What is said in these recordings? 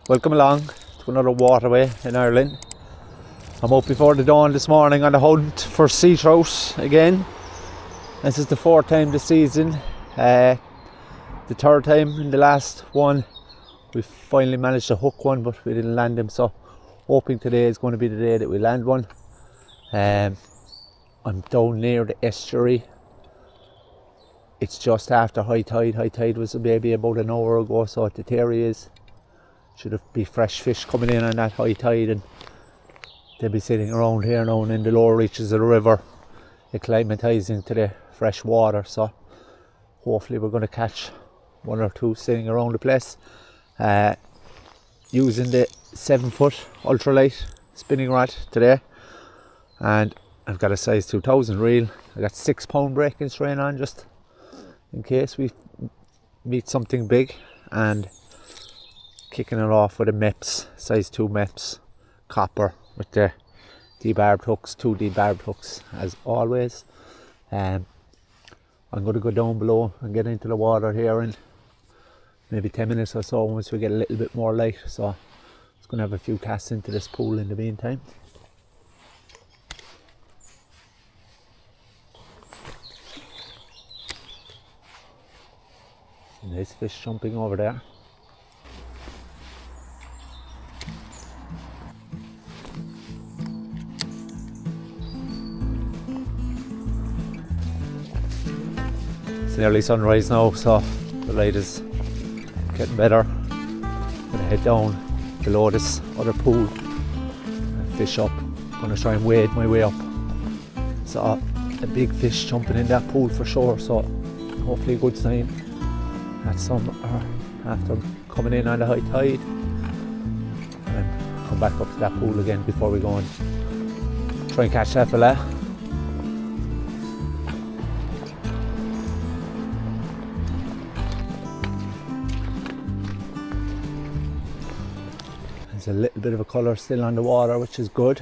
Welcome along to another waterway in Ireland. I'm up before the dawn this morning on the hunt for sea trout again. This is the fourth time this season. The third time in the last one. We finally managed to hook one, but we didn't land him, so hoping today is going to be the day that we land one. I'm down near the estuary. It's just after high tide. High tide was maybe about an hour ago, so at the Terry is. Should be fresh fish coming in on that high tide, and they'll be sitting around here now and in the lower reaches of the river, acclimatising to the fresh water. So hopefully we're going to catch one or two sitting around the place. Using the 7-foot ultralight spinning rod today, and I've got a size 2000 reel. I got 6 pound breaking strain on just in case we meet something big, and kicking it off with a Mepps, size 2 Mepps copper with the debarbed hooks, 2 debarbed hooks as always. I'm going to go down below and get into the water here in maybe 10 minutes or so once we get a little bit more light. So I'm just going to have a few casts into this pool in the meantime. Nice fish jumping over there. It's nearly sunrise now, so the light is getting better. I'm going to head down below this other pool and fish up. I'm going to try and wade my way up. So a big fish jumping in that pool for sure, so hopefully a good sign. That's some after coming in on the high tide, and come back up to that pool again before we go and try and catch that fella. There's a little bit of a colour still on the water, which is good.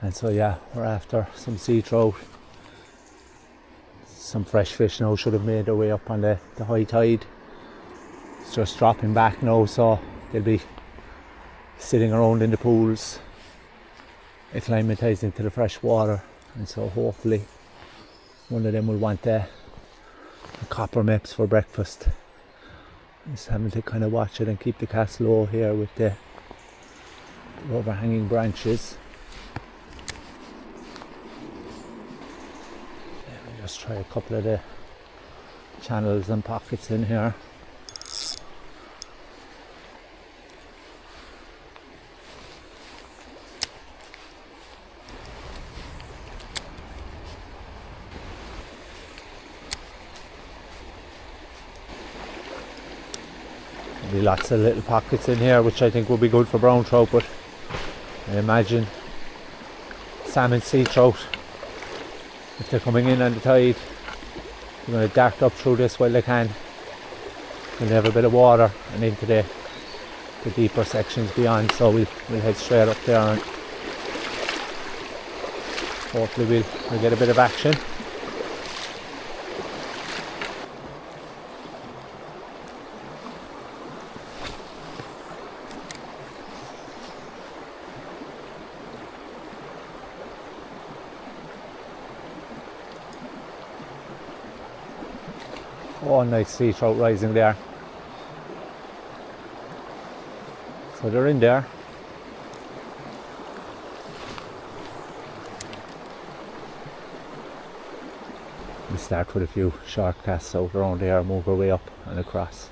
And so yeah, we're after some sea trout. Some fresh fish now should have made their way up on the high tide. It's just dropping back now, so they'll be sitting around in the pools, acclimatising to the fresh water. And so hopefully one of them will want a copper Mepps for breakfast. Just having to kind of watch it and keep the cast low here with the overhanging branches. Just try a couple of the channels and pockets in here. There'll be lots of little pockets in here, which I think will be good for brown trout, but I imagine salmon, sea trout, if they're coming in on the tide, they're going to dart up through this while they can. They'll have a bit of water and into the deeper sections beyond, so we'll head straight up there and hopefully we'll get a bit of action. Oh, nice sea trout rising there. So they're in there. We start with a few short casts out around there, move our way up and across.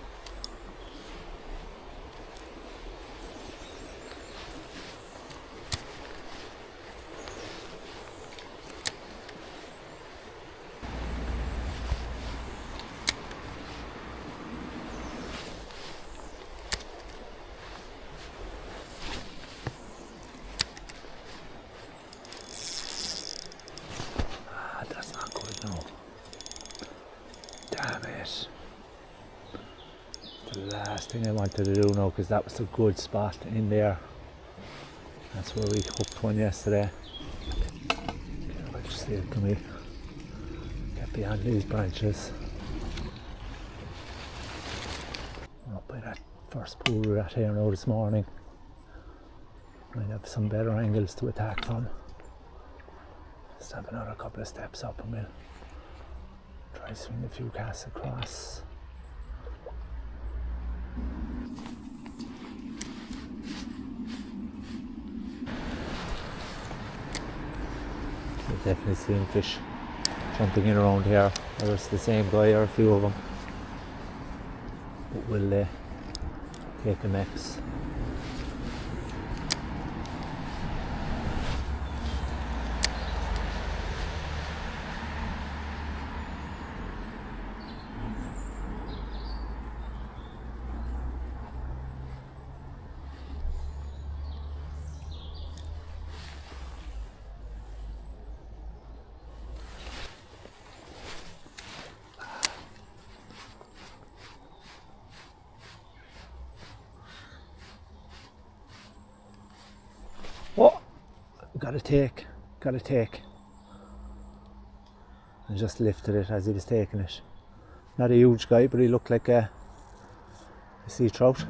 Last thing I wanted to do now, because that was a good spot in there. That's where we hooked one yesterday. I'll just see it, can we get behind these branches? Up by that First pool we're at here now this morning. Might have some better angles to attack from. Just have another couple of steps up and we'll try swing a few casts across. We're definitely seeing fish jumping in around here, whether it's the same guy or a few of them. But we'll take a Mepps. Oh, gotta take. And just lifted it as he was taking it. Not a huge guy, but he looked like a sea trout.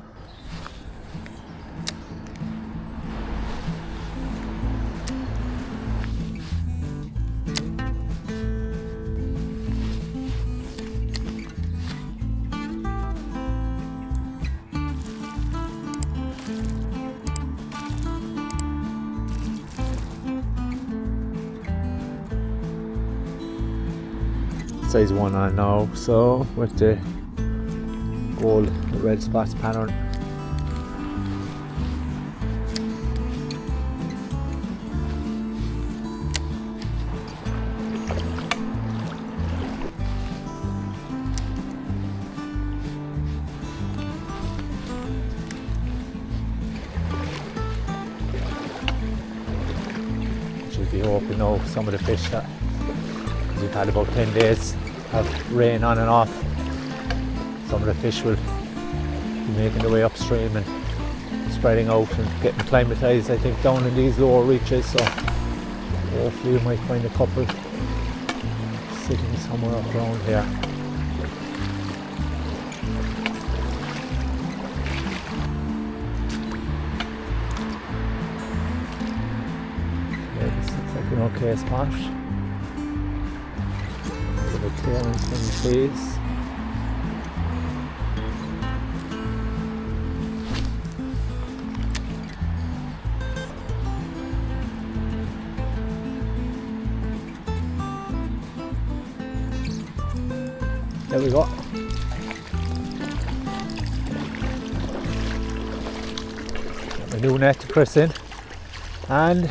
Size 1 on now, so with the gold red spots pattern. Should be hoping now some of the fish that we've had about 10 days of rain on and off. Some of the fish will be making their way upstream and spreading out and getting acclimatised, I think, down in these lower reaches. So hopefully you might find a couple sitting somewhere up around here. Yeah, this looks like an okay spot. Clearance from the trees. There we go. Got my new net to Chris in, and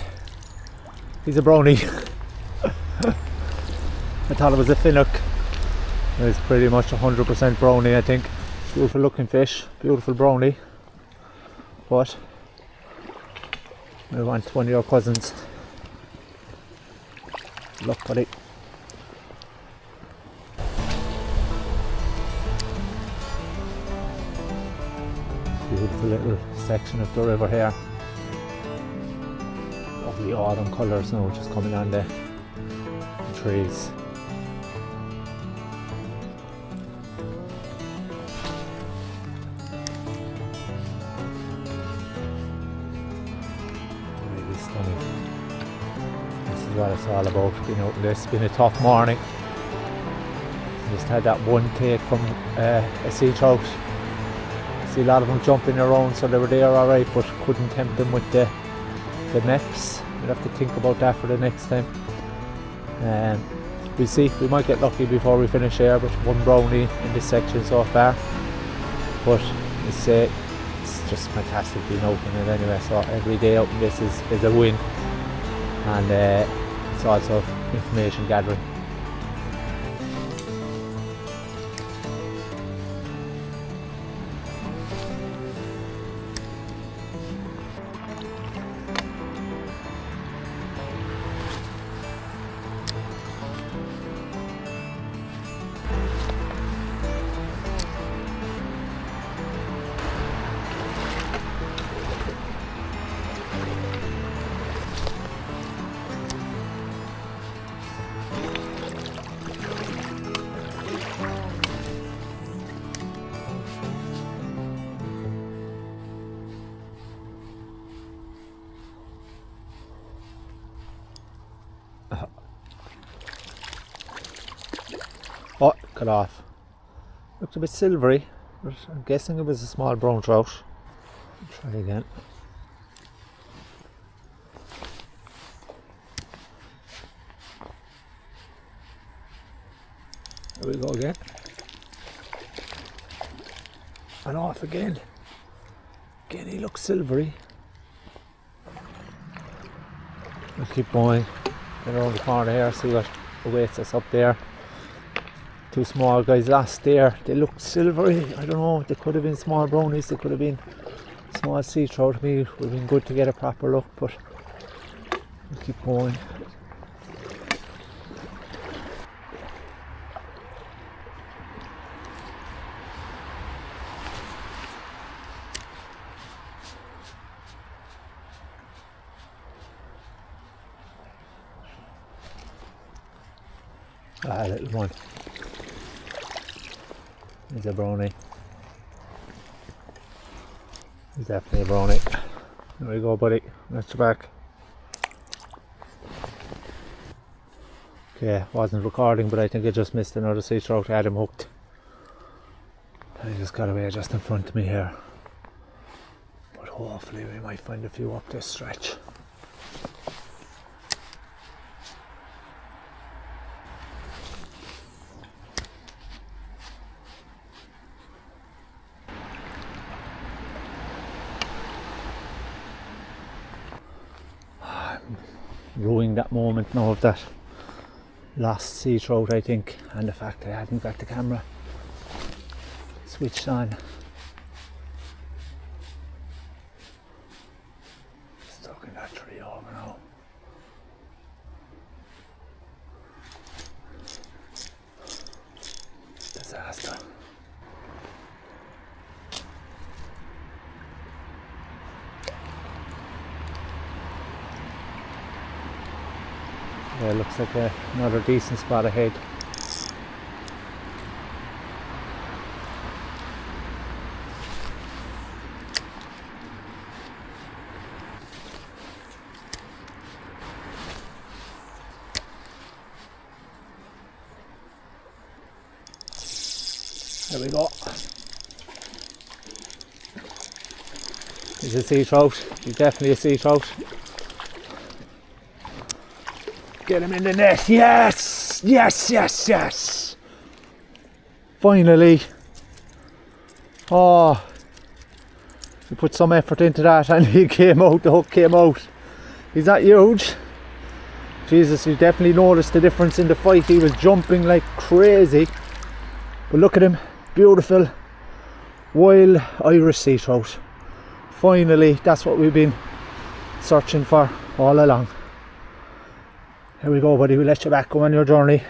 he's a brownie. I thought it was a finnock. It's pretty much 100% brownie, I think. Beautiful looking fish, beautiful brownie. But I want one of your cousins. Good luck, buddy. Beautiful little section of the river here. Lovely autumn colours now just coming on the trees. This is what it's all about, being out in this. It's been a tough morning. Just had that one take from a sea trout. See a lot of them jumping around, so they were there alright, but couldn't tempt them with the Mepps. We'll have to think about that for the next time. We'll see, we might get lucky before we finish here, but one brownie in this section so far. But it's just fantastic being out in it anyway, so every day out in this is a win. And it's also information gathering. cut off. Looked a bit silvery, but I'm guessing it was a small brown trout. Try again. There we go again. And off again. Again, he looks silvery. We'll keep going. Get around the corner here, see what awaits us up there. Two small guys last there. They look silvery. I don't know. They could have been small brownies. They could have been small sea trout. Maybe it would have been good to get a proper look, but we'll keep going. Ah, little one. He's a brownie. He's definitely a brownie. There we go, buddy. That's your back. Okay, wasn't recording, but I think I just missed another sea trout. I had him hooked. And he just got away just in front of me here. But hopefully we might find a few up this stretch. Ruining that moment now of that lost sea trout, I think, and the fact that I hadn't got the camera switched on. Stuck in that tree over now. Disaster. Yeah, looks like another decent spot ahead. There we go. He's a sea trout. He's definitely a sea trout. Get him in the net. Yes! Yes, yes, yes! Finally. Oh. We put some effort into that and he came out, the hook came out. He's that huge. Jesus, you definitely noticed the difference in the fight. He was jumping like crazy. But look at him. Beautiful. Wild Irish sea trout. Finally, that's what we've been searching for all along. Here we go, buddy. We'll let you back. Go on your journey.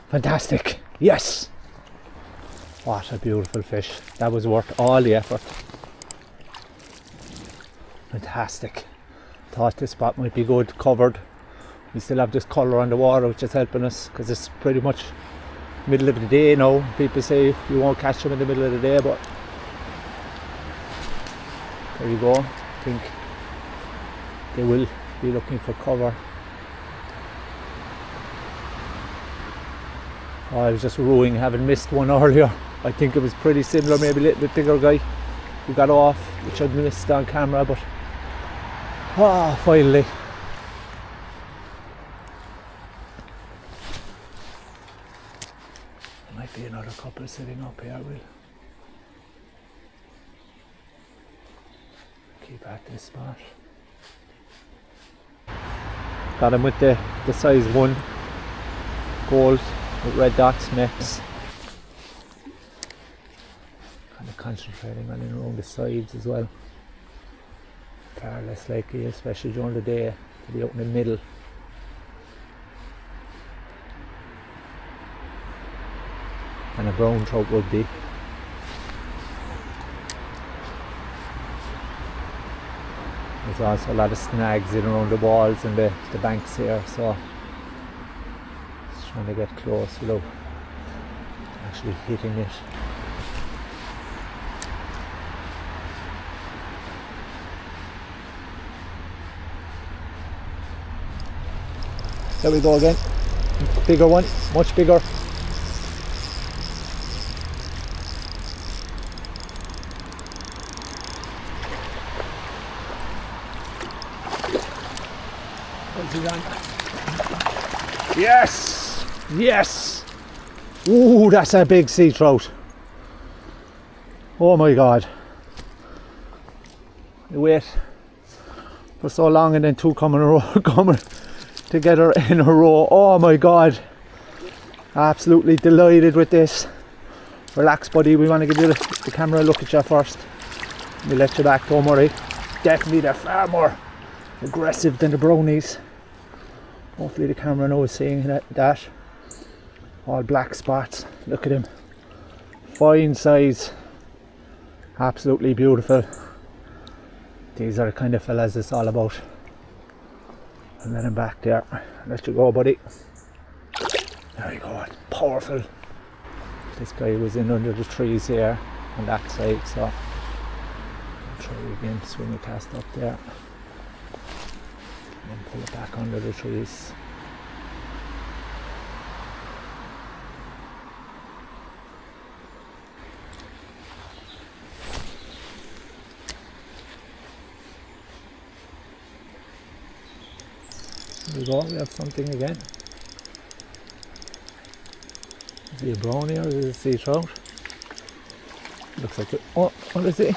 Fantastic. Yes. What a beautiful fish. That was worth all the effort. Fantastic. Thought this spot might be good, covered. We still have this colour on the water, which is helping us because it's pretty much middle of the day now. People say you won't catch them in the middle of the day, but there you go. I think they will be looking for cover. Oh, I was just ruining having missed one earlier. I think it was pretty similar, maybe a little bit bigger guy who got off, which I missed on camera, but finally. There might be another couple sitting up here. We'll keep at this spot. Got him with the size 1 gold with red dots, Mepps. Kind of concentrating on and around the sides as well. Far less likely, especially during the day, to be out in the middle. And a brown trout would be. There's also a lot of snags in around the walls and the banks here, so just trying to get close without actually hitting it. There we go again. Bigger one, much bigger. Yes! Yes! Ooh, that's a big sea trout. Oh my god. You wait for so long and then two coming together in a row. Oh my god. Absolutely delighted with this. Relax, buddy, we want to give you the camera a look at you first. We'll let you back, don't worry. Definitely they're far more aggressive than the brownies. Hopefully the camera knows seeing that. All black spots, look at him. Fine size, absolutely beautiful. These are the kind of fellas it's all about. And let him back there. Let you go, buddy. There you go, powerful. This guy was in under the trees here on that side, so I'll try again, swing the cast up there and pull it back under the trees. There we go, we have something again. Is he a brownie or is it a sea trout? Looks like it. Oh, what is it?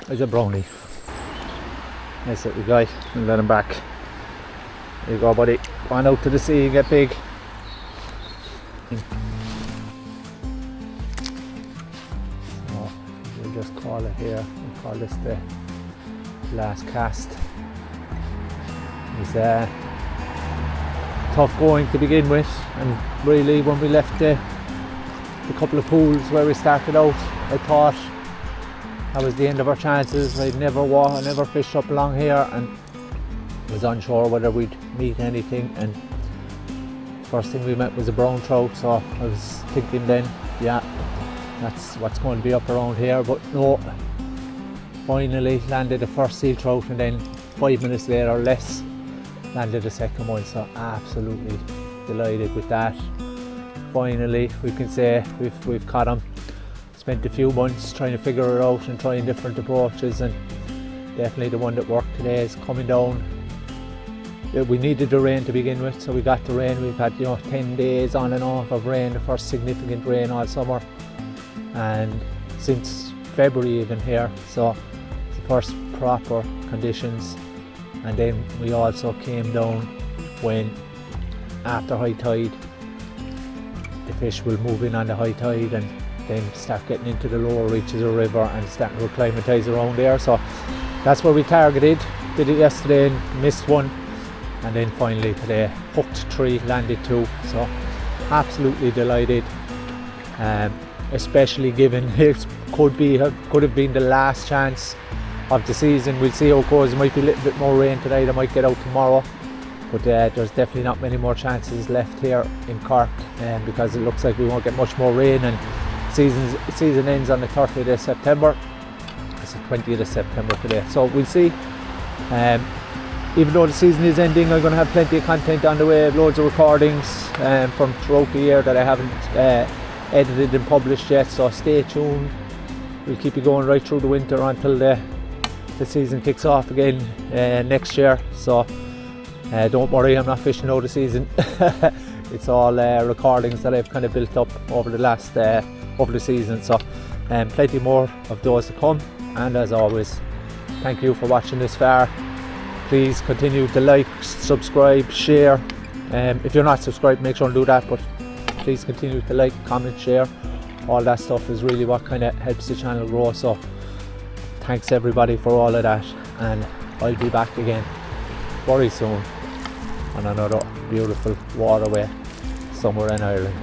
It's a brownie. Nice little guy. We'll let him back. There you go, buddy. Go on out to the sea and get big. So we'll just call it here. We'll call this the last cast. It's tough going to begin with, and really when we left the couple of pools where we started out, I thought that was the end of our chances. I'd never fished up along here and was unsure whether we'd meet anything, and first thing we met was a brown trout, so I was thinking then, yeah, that's what's going to be up around here, but no, finally landed the first sea trout, and then 5 minutes later or less landed the second one, so absolutely delighted with that. Finally, we can say we've caught him. Spent a few months trying to figure it out and trying different approaches, and definitely the one that worked today is coming down. We needed the rain to begin with, so we got the rain. We've had 10 days on and off of rain, the first significant rain all summer, and since February even here, so it's the first proper conditions. And then we also came down when, after high tide, the fish will move in on the high tide and then start getting into the lower reaches of the river and starting to acclimatise around there. So that's where we targeted. Did it yesterday and missed one. And then finally today, hooked 3, landed 2. So absolutely delighted. Especially given it could have been the last chance of the season. We'll see how it goes. There might be a little bit more rain today, they might get out tomorrow, but there's definitely not many more chances left here in Cork, because it looks like we won't get much more rain, and season ends on the 30th of September. It's the 20th of September today, so we'll see. Even though the season is ending, I'm going to have plenty of content on the way, loads of recordings from throughout the year that I haven't edited and published yet, so stay tuned. We'll keep you going right through the winter until the season kicks off again next year, so don't worry, I'm not fishing out the season. It's all recordings that I've kind of built up over the season, so plenty more of those to come. And as always, thank you for watching this far. Please continue to like, subscribe, share. If you're not subscribed, make sure to do that, but please continue to like, comment, share. All that stuff is really what kind of helps the channel grow, so thanks everybody for all of that, and I'll be back again very soon on another beautiful waterway somewhere in Ireland.